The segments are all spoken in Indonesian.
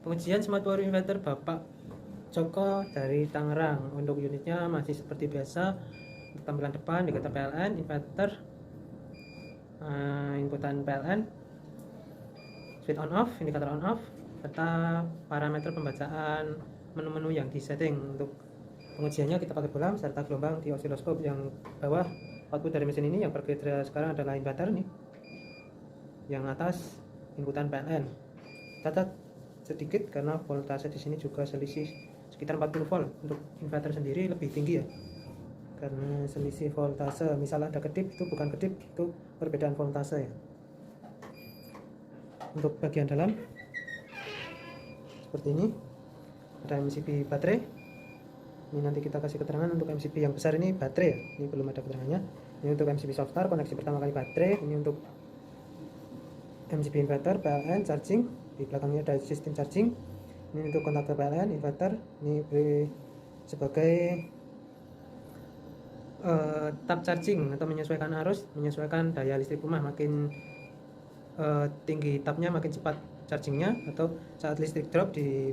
Pengujian smart power inverter Bapak Joko dari Tangerang. Untuk unitnya masih seperti biasa. Untuk tampilan depan dikata PLN inverter, inputan PLN, switch on off, indikator on off, serta parameter pembacaan menu-menu yang disetting. Untuk pengujiannya kita pakai bolam serta gelombang di osiloskop yang bawah. Output dari mesin ini yang bergerak sekarang adalah inverter nih, yang atas inputan PLN. Catat sedikit karena voltase di sini juga selisih sekitar 40 volt. Untuk inverter sendiri lebih tinggi ya, karena selisih voltase. Misal ada kedip, itu bukan kedip, itu perbedaan voltase ya. Untuk bagian dalam seperti ini, ada MCB baterai. Ini nanti kita kasih keterangan. Untuk MCB yang besar ini baterai ya, ini belum ada keterangannya. Ini untuk MCB soft start, koneksi pertama kali baterai. Ini untuk MCB inverter PLN charging, di belakangnya ada sistem charging. Ini untuk kontaktor PLN inverter, ini sebagai tab charging atau menyesuaikan arus, menyesuaikan daya listrik rumah. Makin tinggi tabnya makin cepat chargingnya, atau saat listrik drop di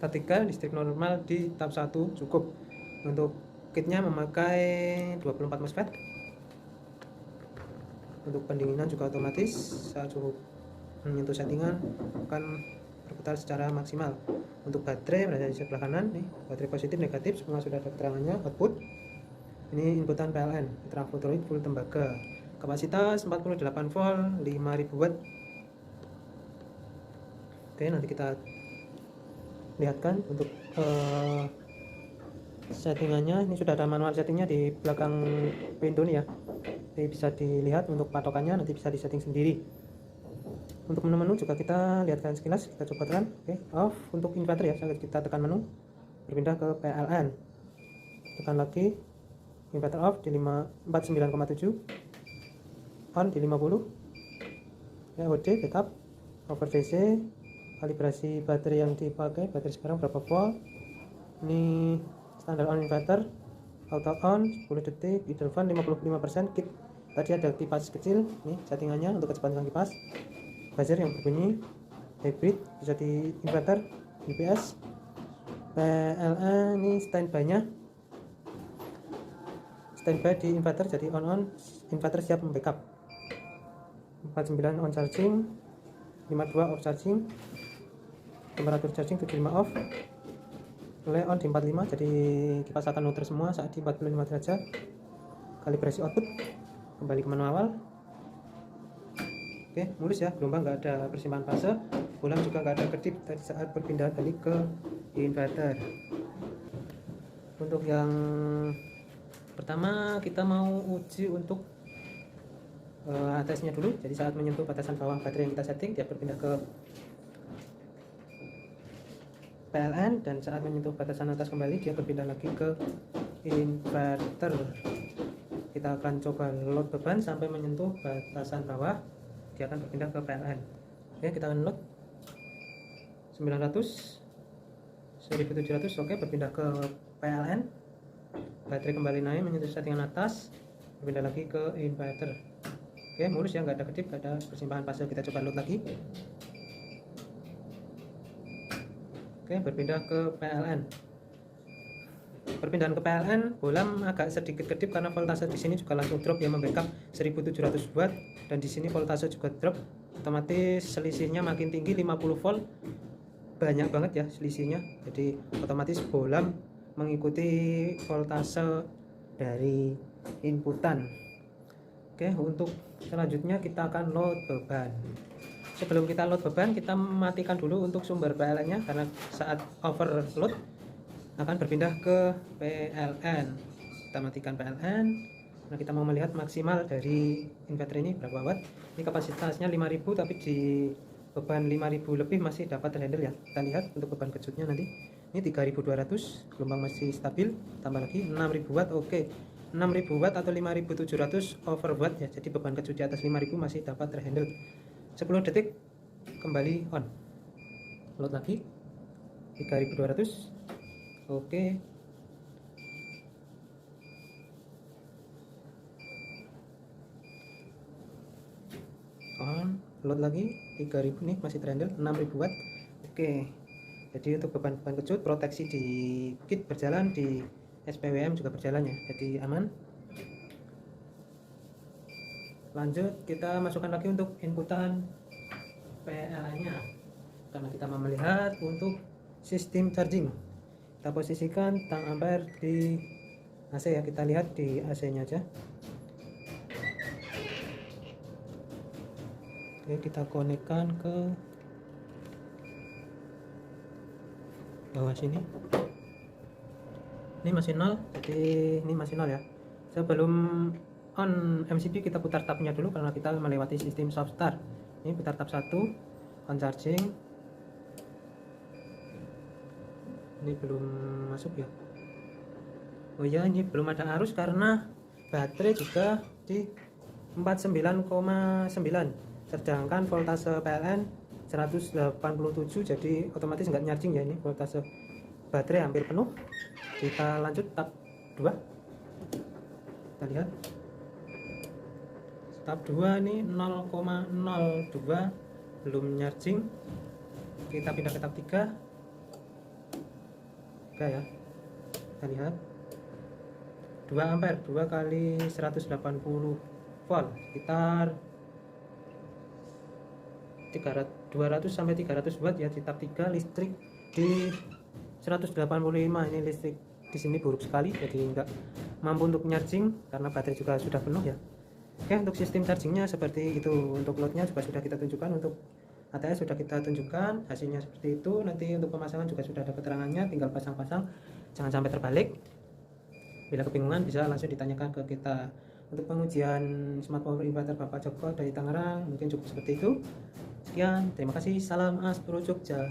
tab 3, listrik normal di tab 1 cukup. Untuk kitnya memakai 24 MOSFET. Untuk pendinginan juga otomatis, saat suhu menyentuh settingan akan berputar secara maksimal. Untuk baterai berada di sebelah kanan nih, baterai positif negatif semua sudah ada keterangannya. Output ini inputan PLN, mitra Voltroid full tembaga, kapasitas 48 volt, 5000 watt. Oke, nanti kita lihatkan untuk settingannya. Ini sudah ada manual settingnya di belakang pintu nih ya, jadi bisa dilihat. Untuk patokannya nanti bisa disetting sendiri. Untuk menu-menu juga kita lihatkan sekilas, kita coba tekan. Oke, off untuk inverter ya, kita tekan menu, berpindah ke PLN, tekan lagi inverter off di 49,7, on di 50 ya. OD backup, over DC, kalibrasi baterai yang dipakai, baterai sekarang berapa volt. Ini standar on inverter, auto on 10 detik, idle fan 55%, kit tadi ada kipas kecil nih settingannya untuk kecepatan kipas. Buzzer yang berbunyi hybrid, bisa di inverter UPS. PLN ini standby-nya, standby di inverter jadi on, inverter siap membackup. 49 on charging, 52 off charging, temperatur charging 75 off, relay on di 45, jadi kipas akan muter semua saat di 45 derajat. Kalibrasi output, kembali ke menu awal. Oke, mulus ya, gelombang nggak ada persimpangan fase, bolam juga nggak ada kedip tadi saat berpindah balik ke inverter. Untuk yang pertama kita mau uji untuk atasnya dulu. Jadi saat menyentuh batasan bawah baterai yang kita setting, dia berpindah ke PLN, dan saat menyentuh batasan atas kembali dia berpindah lagi ke inverter. Kita akan coba load beban sampai menyentuh batasan bawah, dia akan berpindah ke PLN. Oke, kita akan load 900, 1700. Oke, berpindah ke PLN, baterai kembali naik menyentuh settingan atas, berpindah lagi ke inverter. Oke, mulus ya, nggak ada kedip, nggak ada persimpangan fase. Kita coba load lagi. Oke, berpindah ke PLN. Perpindahan ke PLN, bolam agak sedikit kedip karena voltase di sini juga langsung drop ya, membackup 1700 watt, dan di sini voltase juga drop, otomatis selisihnya makin tinggi 50 volt, banyak banget ya selisihnya. Jadi otomatis bolam mengikuti voltase dari inputan. Oke, untuk selanjutnya kita akan load beban. Sebelum kita load beban, kita matikan dulu untuk sumber PLN-nya, karena saat overload akan berpindah ke PLN. Kita matikan PLN. Nah, kita mau melihat maksimal dari inverter ini berapa watt. Ini kapasitasnya 5000, tapi di beban 5000 lebih masih dapat terhandle ya. Kita lihat untuk beban kejutnya nanti. Ini 3200, gelombang masih stabil. Tambah lagi 6000 watt. Oke, 6000 watt atau 5700 over watt ya. Jadi beban kejut di atas 5000 masih dapat terhandle. 10 detik kembali on. Load lagi 3200. Oke, on. load lagi 3000 nih, masih trendel 6000 watt. Oke, jadi untuk beban-beban kejut proteksi di kit berjalan, di SPWM juga berjalan ya, jadi aman. Lanjut kita masukkan lagi untuk inputan PLN nya, karena kita mau melihat untuk sistem charging. Kita posisikan tang ampere di AC ya, kita lihat di AC nya aja. Oke, kita konekkan ke bawah sini. Ini masih 0, jadi ini masih 0 ya. Sebelum on MCB kita putar tabnya dulu karena kita melewati sistem soft start. Ini putar tab 1, on charging. Ini belum masuk ya. Oh ya, ini belum ada arus karena baterai juga di 49,9, sedangkan voltase PLN 187, jadi otomatis nggak nyarjing ya. Ini voltase baterai hampir penuh. Kita lanjut tab 2, kita lihat tab 2 ini 0,02 belum nyarjing. Kita pindah ke tab 3 ya, kita lihat 2 ampere 2 kali 180 volt, sekitar 200 sampai 300 watt ya di tab 3. Listrik di 185, ini listrik di sini buruk sekali, jadi enggak mampu untuk nyarjing karena baterai juga sudah penuh ya. Oke, untuk sistem chargingnya seperti itu. Untuk loadnya juga sudah kita tunjukkan, untuk ATS sudah kita tunjukkan, hasilnya seperti itu. Nanti untuk pemasangan juga sudah ada keterangannya, tinggal pasang-pasang, jangan sampai terbalik. Bila kebingungan bisa langsung ditanyakan ke kita. Untuk pengujian smart power inverter Bapak Joko dari Tangerang mungkin cukup seperti itu. Sekian, terima kasih, salam Aspro Jogja.